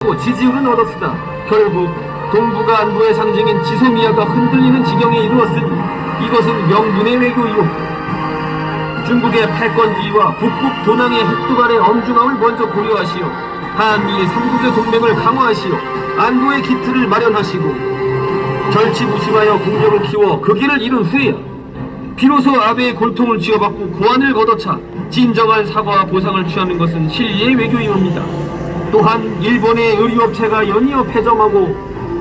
지지율은 얻었으나 결국 동북아 안보의 상징인 지소미아가 흔들리는 지경에 이르렀으니 이것은 명분의 외교이옵니다. 중국의 패권주의와 북북 도낭의 핵도발의 엄중함을 먼저 고려하시어 한미일 삼국의 동맹을 강화하시어 안보의 기틀을 마련하시고 절치부심하여 국력을 키워 그 길을 이룬 후에야 비로소 아베의 골통을 쥐어받고 고안을 걷어차 진정한 사과와 보상을 취하는 것은 실리의 외교이옵니다. 또한 일본의 의류업체가 연이어 폐점하고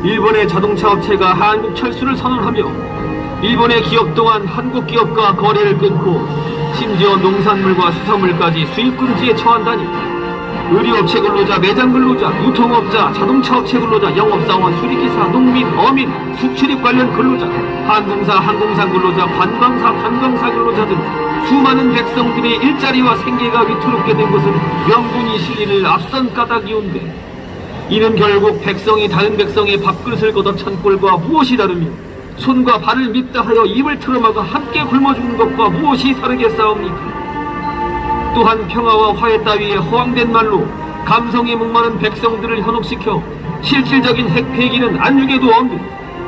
일본의 자동차업체가 한국 철수를 선언하며 일본의 기업 또한 한국 기업과 거래를 끊고 심지어 농산물과 수산물까지 수입금지에 처한다니 의류업체 근로자, 매장 근로자, 유통업자, 자동차업체 근로자, 영업사원, 수리기사, 농민, 어민, 수출입 관련 근로자, 항공사, 항공상 근로자, 관광사, 관광사 근로자 등 수많은 백성들의 일자리와 생계가 위태롭게 된 것은 명분이 실리를 앞선 까닭이온데 이는 결국 백성이 다른 백성의 밥그릇을 걷어찬 꼴과 무엇이 다르며 손과 발을 믿다 하여 입을 틀어막아 함께 굶어 죽는 것과 무엇이 다르겠사옵니까? 또한 평화와 화해 따위에 허황된 말로 감성에 목마른 백성들을 현혹시켜 실질적인 핵폐기는 안중에도 없는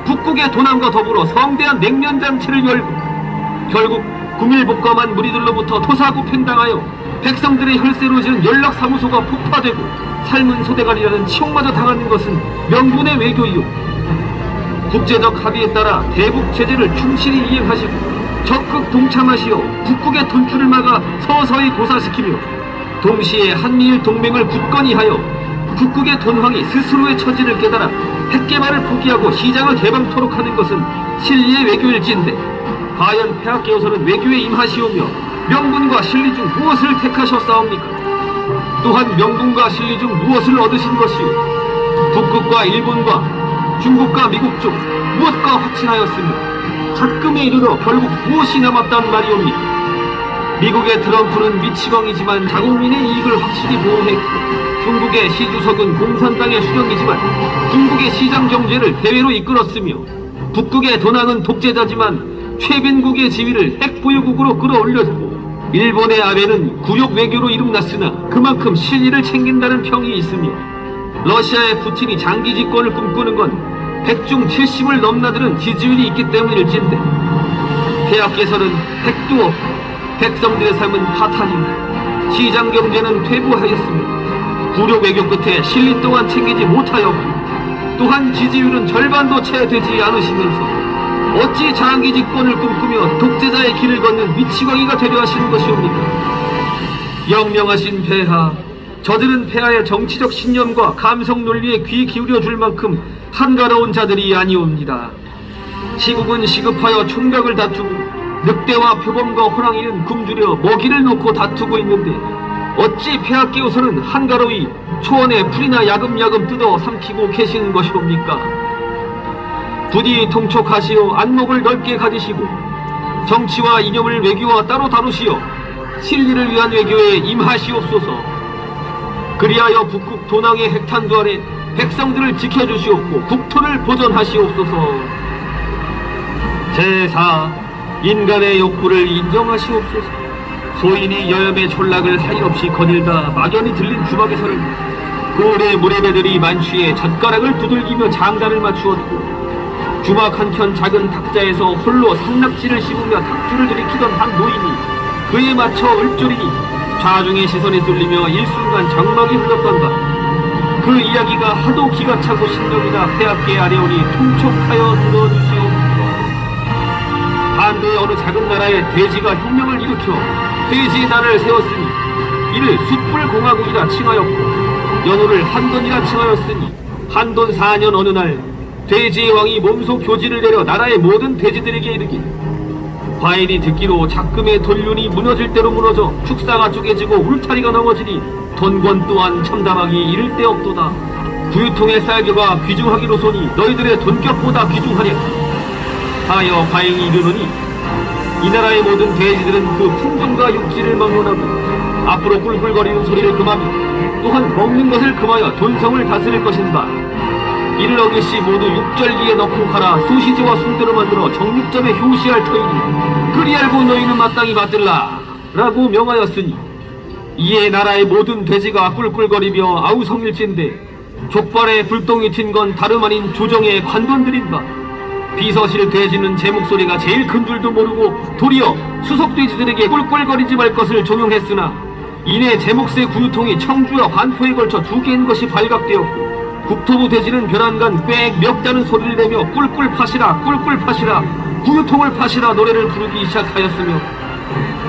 북극의 도난과 더불어 성대한 냉면잔치를 열고 결국 구밀복감한 무리들로부터 토사구팽당하여 백성들의 혈세로 지은 연락사무소가 폭파되고 삶은 소대가리라는 치욕마저 당하는 것은 명분의 외교이요 국제적 합의에 따라 대북 제재를 충실히 이행하시고 적극 동참하시어 북극의 돈줄을 막아 서서히 고사시키며 동시에 한미일 동맹을 굳건히 하여 북극의 돈황이 스스로의 처지를 깨달아 핵개발을 포기하고 시장을 개방토록 하는 것은 실리의 외교일지인데 과연 폐하께서는 외교에 임하시오며 명분과 실리 중 무엇을 택하셨사옵니까? 또한 명분과 실리 중 무엇을 얻으신 것이오 북극과 일본과 중국과 미국 중 무엇과 확신하였으며 작금에 이르러 결국 무엇이 남았단 말이옵니까? 미국의 트럼프는 미치광이지만 자국민의 이익을 확실히 보호했고 중국의 시주석은 공산당의 수령이지만 중국의 시장경제를 대외로 이끌었으며 북극의 도낭은 독재자지만 최빈국의 지위를 핵보유국으로 끌어올렸고 일본의 아베는 굴욕 외교로 이름났으나 그만큼 실리를 챙긴다는 평이 있으며 러시아의 푸틴이 장기 집권을 꿈꾸는 건 100중 70을 넘나드는 지지율이 있기 때문일진데 폐하께서는 핵도 없고 백성들의 삶은 파탄이며 시장경제는 퇴보하였으며 굴욕 외교 끝에 실리 또한 챙기지 못하였고 또한 지지율은 절반도 채 되지 않으시면서 어찌 장기 집권을 꿈꾸며 독재자의 길을 걷는 미치광이가 되려 하시는 것이옵니까? 영명하신 폐하, 저들은 폐하의 정치적 신념과 감성 논리에 귀 기울여 줄 만큼 한가로운 자들이 아니옵니다. 시국은 시급하여 총각을 다투고 늑대와 표범과 호랑이는 굶주려 먹이를 놓고 다투고 있는데 어찌 폐하께서는 한가로이 초원에 풀이나 야금야금 뜯어 삼키고 계시는 것이옵니까? 부디 통촉하시어 안목을 넓게 가지시고 정치와 이념을 외교와 따로 다루시어 실리를 위한 외교에 임하시옵소서. 그리하여 북극 도낭의 핵탄두 아래 백성들을 지켜주시옵고 국토를 보존하시옵소서. 제4. 인간의 욕구를 인정하시옵소서. 소인이 여염의 촌락을 사이없이 거닐다 막연히 들린 주막에서는 고래 무례배들이 만취해 젓가락을 두들기며 장단을 맞추었고 주막 한켠 작은 탁자에서 홀로 산낙지를 씹으며 탁주를 들이키던 한 노인이 그에 맞춰 을조리니 좌중의 시선에 쏠리며 일순간 정막이 흘렀던가. 그 이야기가 하도 기가 차고 신념이나 폐하께 아뢰오니 통촉하여 들어주시옵소서. 반대의 어느 작은 나라에 돼지가 혁명을 일으켜 돼지의 나라를 세웠으니 이를 숯불공화국이라 칭하였고 연호를 한돈이라 칭하였으니 한돈 4년 어느 날 돼지의 왕이 몸소 교지를 내려 나라의 모든 돼지들에게 이르길 과인이 듣기로 작금의 돈륜이 무너질 대로 무너져 축사가 쪼개지고 울타리가 넘어지니 돈권 또한 참담하기 이를 데 없도다. 부유통의 쌀겨가 귀중하기로소니 너희들의 돈격보다 귀중하랴 하여 과인이 이르노니 이 나라의 모든 돼지들은 그 품종과 육질을 막론하고 앞으로 꿀꿀거리는 소리를 금하며 또한 먹는 것을 금하여 돈성을 다스릴 것인가. 이를 어기시 모두 육절기에 넣고 가라. 소시지와 순대로 만들어 정육점에 효시할 터이니 그리 알고 너희는 마땅히 받들라 라고 명하였으니 이에 나라의 모든 돼지가 꿀꿀거리며 아우성일진데 족발에 불똥이 튄 건 다름 아닌 조정의 관원들인가. 비서실 돼지는 제 목소리가 제일 큰 줄도 모르고 도리어 수석 돼지들에게 꿀꿀거리지 말 것을 종용했으나 이내 제 몫의 구유통이 청주와 반포에 걸쳐 두 개인 것이 발각되었고 국토부 돼지는 벼랑간 꽥 몇 다는 소리를 내며 꿀꿀 파시라 꿀꿀 파시라 구유통을 파시라 노래를 부르기 시작하였으며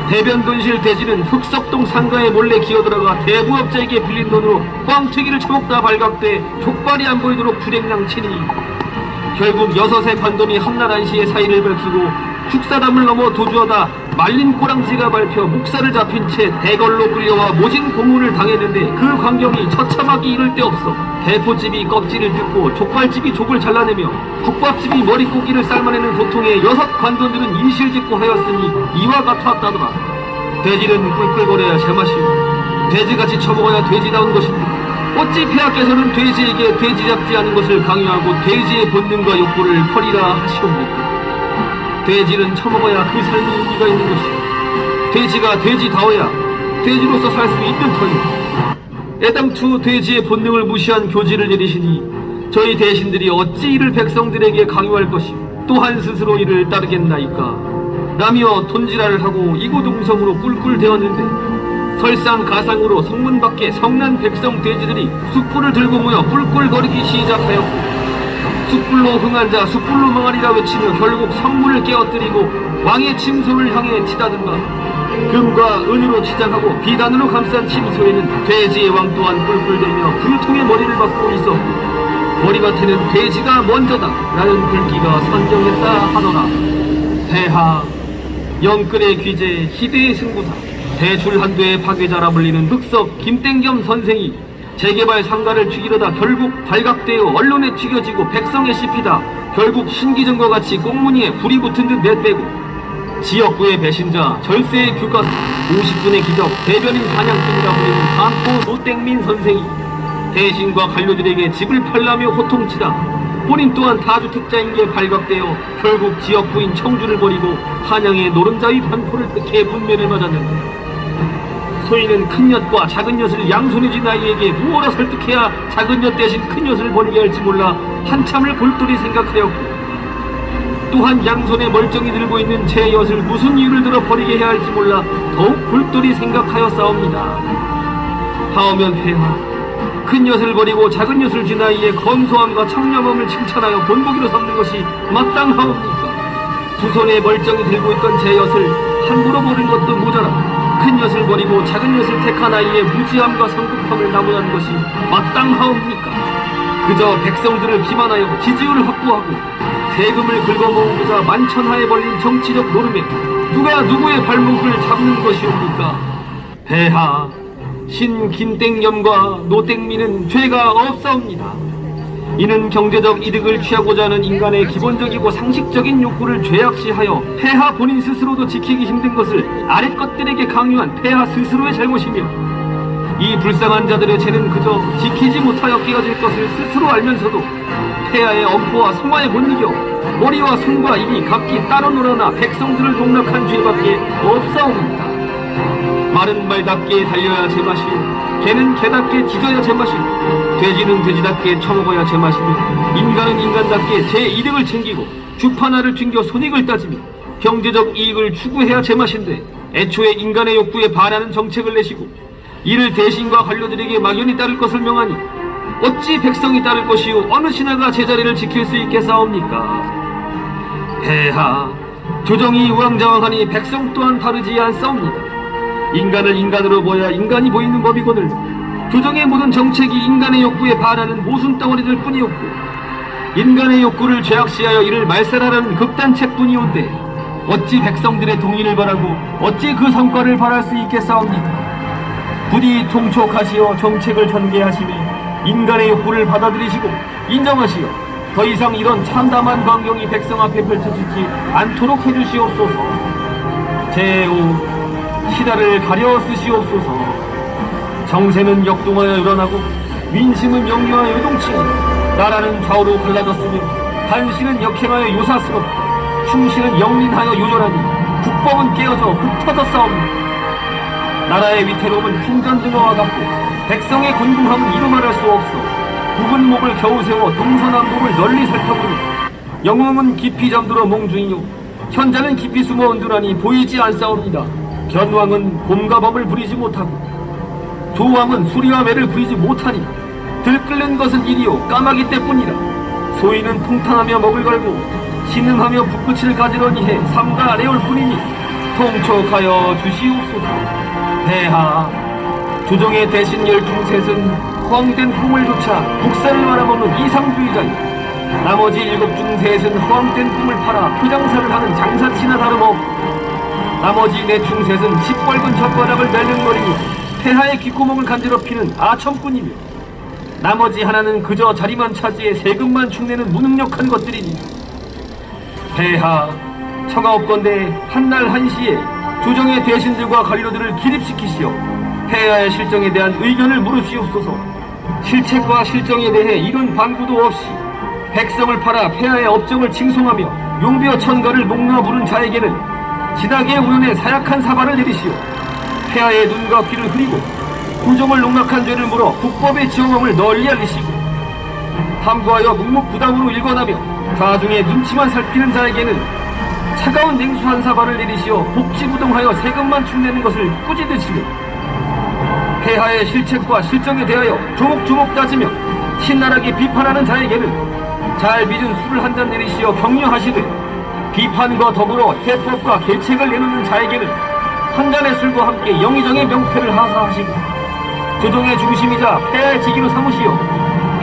대변돈실 돼지는 흑석동 상가에 몰래 기어들어가 대부업자에게 빌린 돈으로 꽝튀기를 처먹다 발각돼 족발이 안 보이도록 불행량 치니 결국 여섯의 관돈이 한나란시의 사이를 밝히고 축사담을 넘어 도주하다 말린 꼬랑지가 밟혀 목살을 잡힌 채 대걸로 끌려와 모진 고문을 당했는데 그 광경이 처참하기 이를 데 없어. 대포집이 껍질을 뜯고 족발집이 족을 잘라내며 국밥집이 머릿고기를 삶아내는 고통에 여섯 관돈들은 이실직고 하였으니 이와 같았다더라. 돼지는 꿀꿀거려야 제맛이요 돼지같이 처먹어야 돼지다운 것입니다. 어찌 폐하께서는 돼지에게 돼지 잡지 않은 것을 강요하고 돼지의 본능과 욕구를 버리라 하시옵니까? 돼지는 처먹어야 그 삶이 의미가 있는 것이요 돼지가 돼지다워야 돼지로서 살 수 있는 터이요. 애당초 돼지의 본능을 무시한 교지를 내리시니 저희 대신들이 어찌 이를 백성들에게 강요할 것이요 또한 스스로 이를 따르겠나이까. 라며 돈지랄을 하고 이고동성으로 꿀꿀 대었는데 설상가상으로 성문 밖에 성난 백성 돼지들이 숯불을 들고 모여 꿀꿀거리기 시작하였고 숯불로 흥한 자 숯불로 망하리라 외치며 결국 성문을 깨어뜨리고 왕의 침소를 향해 치다든가 금과 은으로 치장하고 비단으로 감싼 침소에는 돼지의 왕 또한 꿀꿀대며 구유통의 머리를 받고 있었고 머리맡에는 돼지가 먼저다 라는 글귀가 선정했다 하더라. 폐하 영끌의 귀재 희대의 승부사 대출 한도의 파괴자라 불리는 흑석 김땡겸 선생이 재개발 상가를 죽이려다 결국 발각되어 언론에 튀겨지고 백성에 씹히다 결국 신기전과 같이 꽁무니에 불이 붙은 듯 내빼고 지역구의 배신자 절세의 교과서 50분의 기적 대변인 사냥꾼이라 불리는 반포 노땡민 선생이 대신과 관료들에게 집을 팔라며 호통치다 본인 또한 다주택자인 게 발각되어 결국 지역구인 청주를 버리고 한양의 노른자위 반포를 택해 분면을 맞았는데 소인은 큰엿과 작은엿을 양손에 쥔 아이에게 무엇라 설득해야 작은엿 대신 큰엿을 버리게 할지 몰라 한참을 골똘히 생각하였고 또한 양손에 멀쩡히 들고 있는 제 엿을 무슨 이유를 들어 버리게 해야 할지 몰라 더욱 골똘히 생각하였사옵니다. 하오면 폐하 큰엿을 버리고 작은엿을 쥔 아이의 검소함과 청렴함을 칭찬하여 본보기로 삼는 것이 마땅하옵니까? 두 손에 멀쩡히 들고 있던 제 엿을 함부로 버린 것도 모자라 큰 엿을 버리고 작은 엿을 택한 아이의 무지함과 성급함을 나무라는 것이 마땅하옵니까? 그저 백성들을 기만하여 지지율을 확보하고 세금을 긁어모으고자 만천하에 벌린 정치적 노름에 누가 누구의 발목을 잡는 것이옵니까? 폐하 신 김땡겸과 노땡민은 죄가 없사옵니다. 이는 경제적 이득을 취하고자 하는 인간의 기본적이고 상식적인 욕구를 죄악시하여 폐하 본인 스스로도 지키기 힘든 것을 아랫 것들에게 강요한 폐하 스스로의 잘못이며 이 불쌍한 자들의 죄는 그저 지키지 못하여 끼어질 것을 스스로 알면서도 폐하의 엄포와 성화에 못 이겨 머리와 손과 입이 각기 따로 놀아나 백성들을 농락한 죄밖에 없사옵니다. 말은 말답게 달려야 제맛이요 개는 개답게 짖어야 제맛이요 돼지는 돼지답게 처먹어야 제맛이며 인간은 인간답게 제 이득을 챙기고 주파나를 튕겨 손익을 따지며 경제적 이익을 추구해야 제맛인데 애초에 인간의 욕구에 반하는 정책을 내시고 이를 대신과 관료들에게 막연히 따를 것을 명하니 어찌 백성이 따를 것이요 어느 신하가 제자리를 지킬 수 있겠사옵니까? 폐하 조정이 우왕좌왕하니 백성 또한 다르지 않사옵니다. 인간을 인간으로 보아야 인간이 보이는 법이거늘 조정의 모든 정책이 인간의 욕구에 반하는 모순 덩어리들 뿐이었고 인간의 욕구를 죄악시하여 이를 말살하라는 극단책뿐이온데 어찌 백성들의 동의를 바라고 어찌 그 성과를 바랄 수 있겠사옵니까? 부디 통촉하시어 정책을 전개하시며 인간의 욕구를 받아들이시고 인정하시어 더 이상 이런 참담한 광경이 백성 앞에 펼쳐지지 않도록 해주시옵소서. 제5 시다를 가려 쓰시옵소서. 정세는 역동하여 일어나고 민심은 영유하여 요동치니 나라는 좌우로 갈라졌으며 간신은 역행하여 요사스럽고 충신은 영린하여 요절하니 국법은 깨어져 흩어졌사옵니다. 나라의 위태로움은 풍전등어와 같고 백성의 곤궁함은 이루 말할 수 없어 굵은 목을 겨우 세워 동서남북을 널리 살펴보니 영웅은 깊이 잠들어 몽중이요 현자는 깊이 숨어 은둔하니 보이지 않사옵니다. 견왕은 곰과 범을 부리지 못하고 조왕은 수리와 매를 부리지 못하니 들끓는 것은 이리요 까마귀 때뿐이라. 소인은 통탄하며 먹을 걸고 신음하며 붓끝을 가지러니 해 삼가 아래올 뿐이니 통촉하여 주시옵소서. 대하 조정의 대신 열중셋은 허황된 꿈을 조차 국사를 말아먹는 이상주의자요 나머지 7중셋은 허황된 꿈을 팔아 표장사를 하는 장사치나 다름없고 나머지 4중셋은 시뻘건 혓바닥을 멜릉거리며 폐하의 귓구멍을 간지럽히는 아첨꾼이며 나머지 하나는 그저 자리만 차지해 세금만 축내는 무능력한 것들이니 폐하 청하옵건대 한날 한시에 조정의 대신들과 관료들을 기립시키시어 폐하의 실정에 대한 의견을 물으시옵소서. 실책과 실정에 대해 이른 반구도 없이 백성을 팔아 폐하의 업적을 칭송하며 용벼 천가를 녹나 부른 자에게는 지나게 우연의 사약한 사발을 내리시오. 폐하의 눈과 귀를 흐리고 부정을 농락한 죄를 물어 국법의 지엄함을 널리 알리시고 함구하여 묵묵부담으로 일관하며 가중의 눈치만 살피는 자에게는 차가운 냉수 한 사발을 내리시어 복지부동하여 세금만 축내는 것을 꾸짖으시고 폐하의 실책과 실정에 대하여 조목조목 따지며 신랄하게 비판하는 자에게는 잘 빚은 술을 한 잔 내리시어 격려하시되 비판과 더불어 해법과 계책을 내놓는 자에게는 한 잔의 술과 함께 영의정의 명패를 하사하시고 조정의 중심이자 폐하의 직위로 삼으시어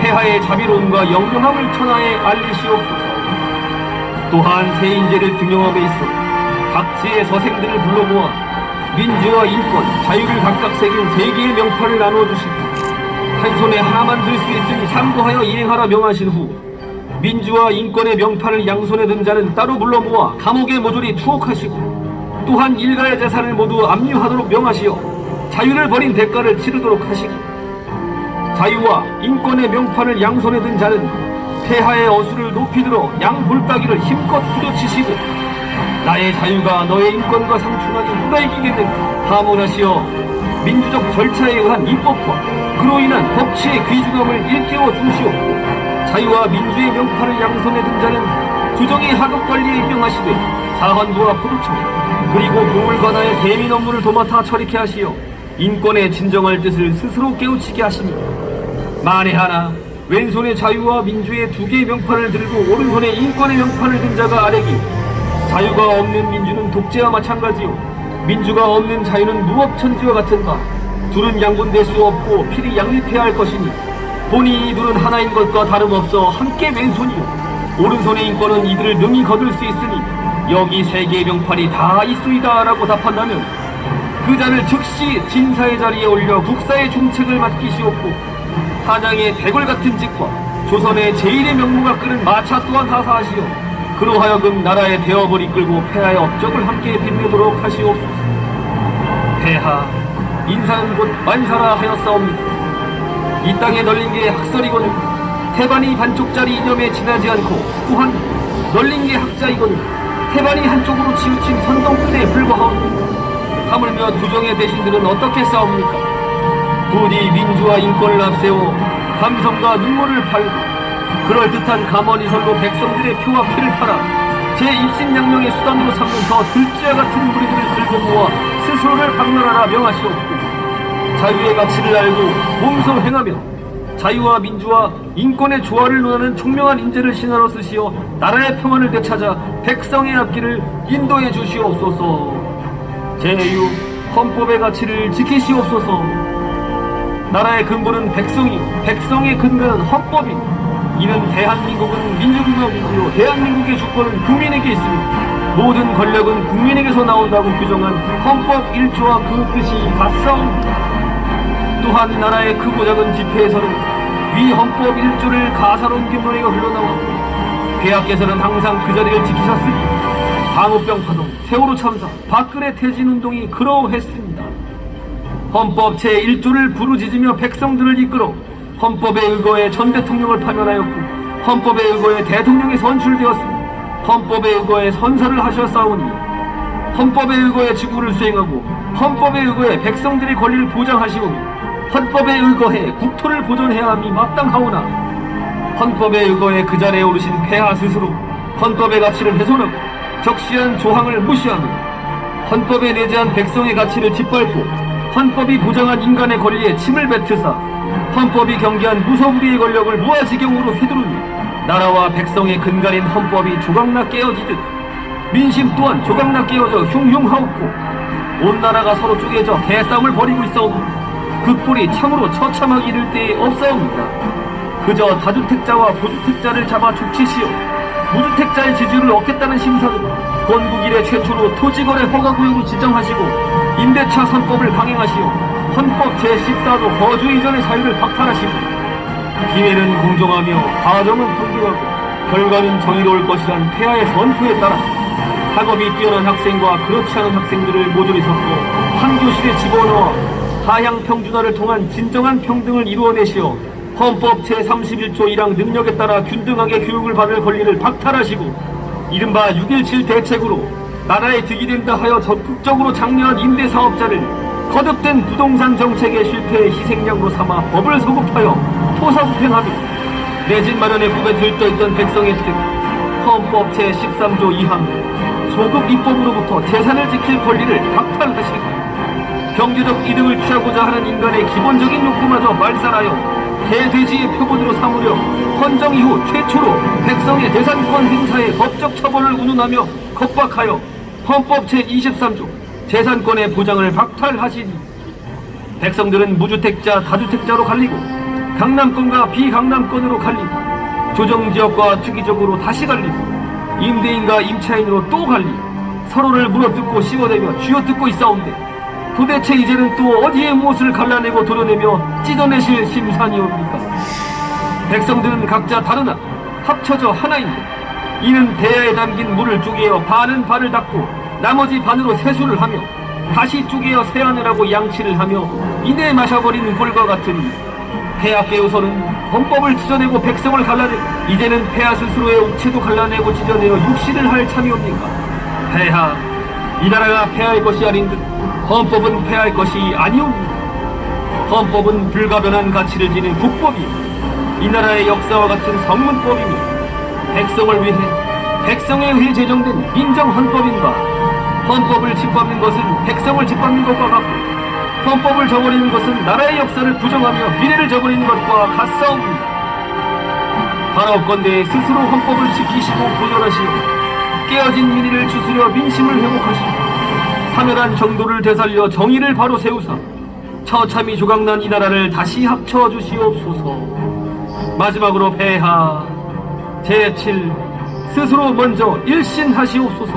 폐하의 자비로움과 영영함을 천하에 알리시옵소서. 또한 세인제를 등용함에 있어 각지의 서생들을 불러 모아 민주와 인권, 자유를 각각 새긴 3개의 명파를 나누어 주시고 한 손에 하나만 들 수 있으니 참고하여 이행하라 명하신 후 민주와 인권의 명파를 양손에 든 자는 따로 불러 모아 감옥에 모조리 투옥하시고 또한 일가의 재산을 모두 압류하도록 명하시어 자유를 버린 대가를 치르도록 하시고 자유와 인권의 명파를 양손에 든 자는 폐하의 어수를 높이 들어 양볼따기를 힘껏 후려치시고 나의 자유가 너의 인권과 상충하니 누가 이기겠는가 하문하시어 민주적 절차에 의한 입법과 그로 인한 법치의 귀중함을 일깨워 주시옵고 자유와 민주의 명파를 양손에 든 자는 조정의 하급관리에 임명하시되 사헌부와 포도청 그리고 보물관아의 대민 업무를 도맡아 처리케 하시어 인권의 진정할 뜻을 스스로 깨우치게 하시니 만에 하나 왼손에 자유와 민주의 2개의 명판을 들고 오른손에 인권의 명판을 든 자가 아래기 자유가 없는 민주는 독재와 마찬가지요 민주가 없는 자유는 무법천지와 같은 바 둘은 양분될 수 없고 필히 양립해야 할 것이니 보니 이 둘은 하나인 것과 다름없어 함께 왼손이요 오른손의 인권은 이들을 능히 거둘 수 있으니 여기 3개의 명판이 다 있소이다 라고 답한다면 그 자를 즉시 진사의 자리에 올려 국사의 중책을 맡기시옵고 한양의 대궐 같은 직과 조선의 제1의 명무가 끄는 마차 또한 하사하시오 그로 하여금 나라의 대업을 이끌고 폐하의 업적을 함께 빛내도록 하시옵소서. 폐하 인사는 곧 만사라 하였사옵니다. 이 땅에 널린 게 학설이거늘 태반이 반쪽짜리 이념에 지나지 않고 또한 널린 게 학자이거늘 태반이 한쪽으로 치우친 선동끝에 불과하오니 하물며 조정의 대신들은 어떻게 싸웁니까? 부디 민주와 인권을 앞세워 감성과 눈물을 팔고 그럴듯한 감언이설로 백성들의 표와 피를 팔아 제 입신양명의 수단으로 삼는 더 들쥐와 같은 무리들을 들고 모아 스스로를 박멸하라 명하시옵고 자유의 가치를 알고 몸소 행하며 자유와 민주와 인권의 조화를 논하는 총명한 인재를 신하로 쓰시어 나라의 평안을 되찾아 백성의 앞길을 인도해 주시옵소서. 제6. 헌법의 가치를 지키시옵소서. 나라의 근본은 백성이요 백성의 근간은 헌법이요 이는 대한민국은 민주공화국이요 대한민국의 주권은 국민에게 있으며 모든 권력은 국민에게서 나온다고 규정한 헌법 1조와 그 뜻이 맞사옵니다. 또한 나라의 크고 작은 집회에서는 위 헌법 1조를 가사로운 균노래가 흘러나와 폐하께서는 항상 그 자리를 지키셨으니 광우병 파동, 세월호 참사, 박근혜 퇴진운동이 그러했습니다. 헌법 제1조를 부르짖으며 백성들을 이끌어 헌법에 의거해 전 대통령을 파면하였고 헌법에 의거해 대통령이 선출되었으며 헌법에 의거해 선서를 하셨사오니 헌법에 의거해 직무를 수행하고 헌법에 의거해 백성들의 권리를 보장하시오며 헌법에 의거해 국토를 보존해야 함이 마땅하오나 헌법에 의거해 그 자리에 오르신 폐하 스스로 헌법의 가치를 훼손하고 적시한 조항을 무시하며 헌법에 내재한 백성의 가치를 짓밟고 헌법이 보장한 인간의 권리에 침을 뱉으사 헌법이 경계한 무소불위의 권력을 무아지경으로 휘두르니 나라와 백성의 근간인 헌법이 조각나 깨어지듯 민심 또한 조각나 깨어져 흉흉하옵고 온 나라가 서로 쪼개져 개싸움을 벌이고 있사오니 그 꼴이 참으로 처참하기 이를 때에 없사옵니다. 그저 다주택자와 무주택자를 잡아 죽치시어 무주택자의 지지를 얻겠다는 심사는 건국 이래 최초로 토지거래 허가구역으로 지정하시고 임대차 3법을 강행하시어 헌법 제14조 거주 이전의 자유를 박탈하시고 기회는 공정하며 과정은 평등하고 결과는 정의로울 것이란 폐하의 선포에 따라 학업이 뛰어난 학생과 그렇지 않은 학생들을 모조리 섞어 한 교실에 집어넣어 하향 평준화를 통한 진정한 평등을 이루어내시어 헌법 제31조 1항 능력에 따라 균등하게 교육을 받을 권리를 박탈하시고 이른바 6.17 대책으로 나라에 득이 된다 하여 적극적으로 장려한 임대사업자를 거듭된 부동산 정책의 실패의 희생양으로 삼아 법을 소급하여 토사구팽하며 내 집 마련에 꿈에 들떠있던 백성의 뜻 헌법 제13조 2항 소급 입법으로부터 재산을 지킬 권리를 박탈하시고 경제적 이득을 취하고자 하는 인간의 기본적인 욕구마저 말살하여 개돼지의 표본으로 삼으려 헌정 이후 최초로 백성의 재산권 행사에 법적 처벌을 운운하며 겁박하여 헌법 제23조 재산권의 보장을 박탈하시니 백성들은 무주택자, 다주택자로 갈리고 강남권과 비강남권으로 갈리고 조정지역과 투기적으로 다시 갈리고 임대인과 임차인으로 또 갈리고 서로를 물어뜯고 씹어내며 쥐어뜯고 있사온데 도대체 이제는 또 어디에 무엇을 갈라내고 도려내며 찢어내실 심산이옵니까? 백성들은 각자 다르나 합쳐져 하나인데 이는 대야에 담긴 물을 쪼개어 반은 반을 닫고 나머지 반으로 세수를 하며 다시 쪼개어 세안을 양치를 하며 이내 마셔버리는 꼴과 같으니 폐하께서는 헌법을 찢어내고 백성을 갈라내고 이제는 폐하 스스로의 옥체도 갈라내고 찢어내어 육시를 할 참이옵니까? 폐하, 이 나라가 폐하의 것이 아닌 듯 헌법은 폐하의 것이 아니옵니다. 헌법은 불가변한 가치를 지닌 국법이며 이 나라의 역사와 같은 성문법이며 백성을 위해 백성에 의해 제정된 민정헌법인가 헌법을 짓밟는 것은 백성을 짓밟는 것과 같고 헌법을 저버리는 것은 나라의 역사를 부정하며 미래를 저버리는 것과 같사옵니다. 바라옵건대 스스로 헌법을 지키시고 보존하시어 깨어진 민의를 추스려 민심을 회복하시고 사멸한 정도를 되살려 정의를 바로 세우사 처참히 조각난 이 나라를 다시 합쳐 주시옵소서. 마지막으로 폐하 제7 스스로 먼저 일신하시옵소서.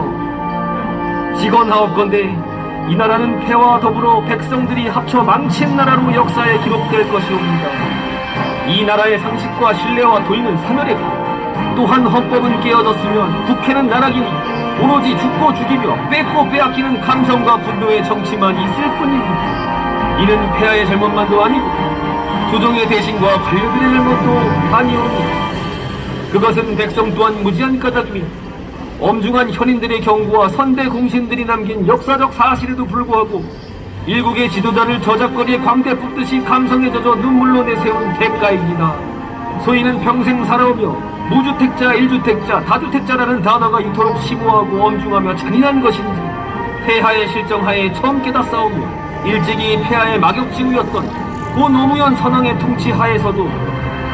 직언하옵건대 이 나라는 폐와 더불어 백성들이 합쳐 망친 나라로 역사에 기록될 것이옵니다. 이 나라의 상식과 신뢰와 도의는 사멸했고 또한 헌법은 깨어졌으면 국회는 나락이니 오로지 죽고 죽이며 뺏고 빼앗기는 감성과 분노의 정치만 있을 뿐입니다. 이는 폐하의 잘못만도 아니고 조정의 대신과 관료들의 잘못도 아니옵니다. 그것은 백성 또한 무지한 까닭이며 엄중한 현인들의 경고와 선대 공신들이 남긴 역사적 사실에도 불구하고 일국의 지도자를 저작거리에 광대 뽑듯이 감성에 젖어 눈물로 내세운 대가입니다. 소위는 평생 살아오며 무주택자, 일주택자, 다주택자라는 단어가 이토록 심오하고 엄중하며 잔인한 것인지 폐하의 실정하에 처음 깨닫사오며 일찍이 폐하의 막역지구였던 고 노무현 선왕의 통치하에서도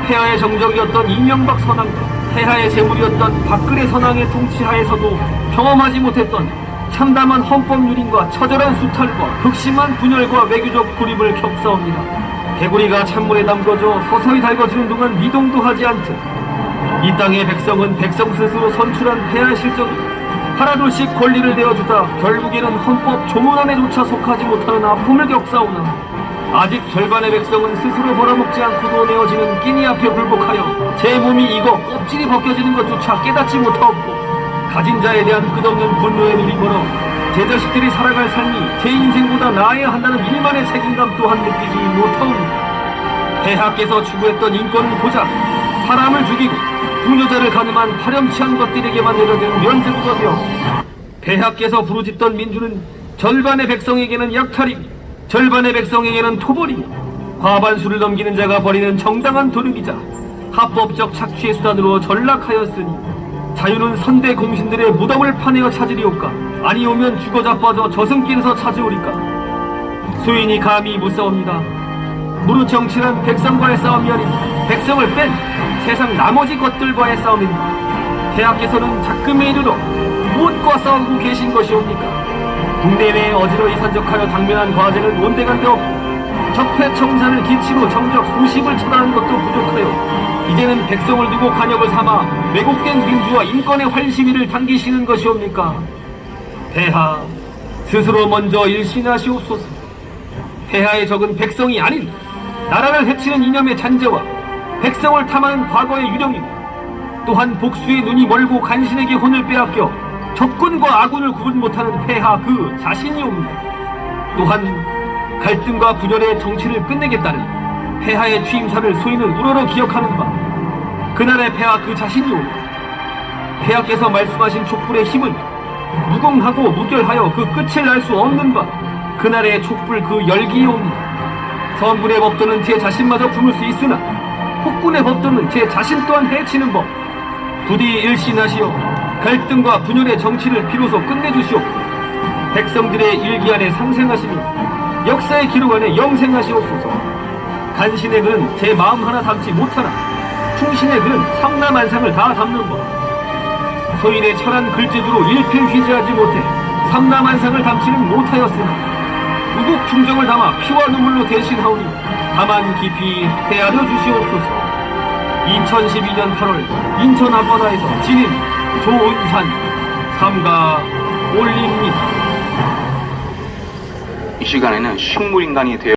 폐하의 정적이었던 이명박 선왕과 폐하의 재물이었던 박근혜 선왕의 통치하에서도 경험하지 못했던 참담한 헌법유린과 처절한 수탈과 극심한 분열과 외교적 고립을 겪사옵니다. 개구리가 찬물에 담궈져 서서히 달궈지는 동안 미동도 하지 않듯 이 땅의 백성은 백성 스스로 선출한 폐하의 실정이 하나둘씩 권리를 내어주다 결국에는 헌법 조문 안에조차 속하지 못하는 아픔을 겪사오나 아직 절반의 백성은 스스로 벌어먹지 않고도 내어지는 끼니 앞에 굴복하여 제 몸이 익어 껍질이 벗겨지는 것조차 깨닫지 못하옵고 가진 자에 대한 끝없는 분노에 눈이 멀어 제 자식들이 살아갈 삶이 제 인생보다 나아야 한다는 일만의 책임감 또한 느끼지 못하옵니다. 폐하께서 추구했던 인권은 고작 사람을 죽이고 풍요자를 가늠한 파렴치한 것들에게만 내려진 면제부가며 폐하께서 부르짖던 민주는 절반의 백성에게는 약탈이고 절반의 백성에게는 토벌이며 과반수를 넘기는 자가 벌이는 정당한 도륙이자 합법적 착취의 수단으로 전락하였으니 자유는 선대 공신들의 무덤을 파내어 찾으리오까 아니오면 죽어 자빠져 저승길에서 찾으오리까. 소인이 감히 묻사옵니다. 무릇 정치란 백성과의 싸움이 아닌 백성을 뺀 세상 나머지 것들과의 싸움입니다. 폐하께서는 작금에 이르러 무엇과 싸우고 계신 것이옵니까? 국내외에 어지러이 산적하여 당면한 과제는 온데간데 없고 적폐청산을 기치로 정적 수십을 처단한 것도 부족하여 이제는 백성을 두고 간역을 삼아 왜곡된 민주와 인권의 활시위를 당기시는 것이옵니까? 폐하, 스스로 먼저 일신하시옵소서. 폐하의 적은 백성이 아닌 나라를 해치는 이념의 잔재와 백성을 탐하는 과거의 유령이고 또한 복수의 눈이 멀고 간신에게 혼을 빼앗겨 적군과 아군을 구분 못하는 폐하 그 자신이옵니다. 또한 갈등과 분열의 정치를 끝내겠다는 폐하의 취임사를 소인은 우러러 기억하는 바 그날의 폐하 그 자신이옵니다. 폐하께서 말씀하신 촛불의 힘은 무궁하고 무결하여 그 끝을 알 수 없는 바 그날의 촛불 그 열기이옵니다. 선군의 법도는 제 자신마저 품을 수 있으나 폭군의 법도는 제 자신 또한 해치는 법. 부디 일신하시어 갈등과 분열의 정치를 비로소 끝내주시옵고 백성들의 일기 안에 상생하시며 역사의 기록 안에 영생하시옵소서. 간신의 글은 제 마음 하나 담지 못하나 충신의 글은 삼라만상을 다 담는 법. 소인의 철한 글재주로 일필휘지하지 못해 삼라만상을 담지는 못하였으나 우국 충정을 담아 피와 눈물로 대신하오니 다만 깊이 헤아려 주시옵소서. 2012년 8월 인천 앞바다에서 지닌 조은산 삼가 올립니다. 이 시간에는 식물인간이 되어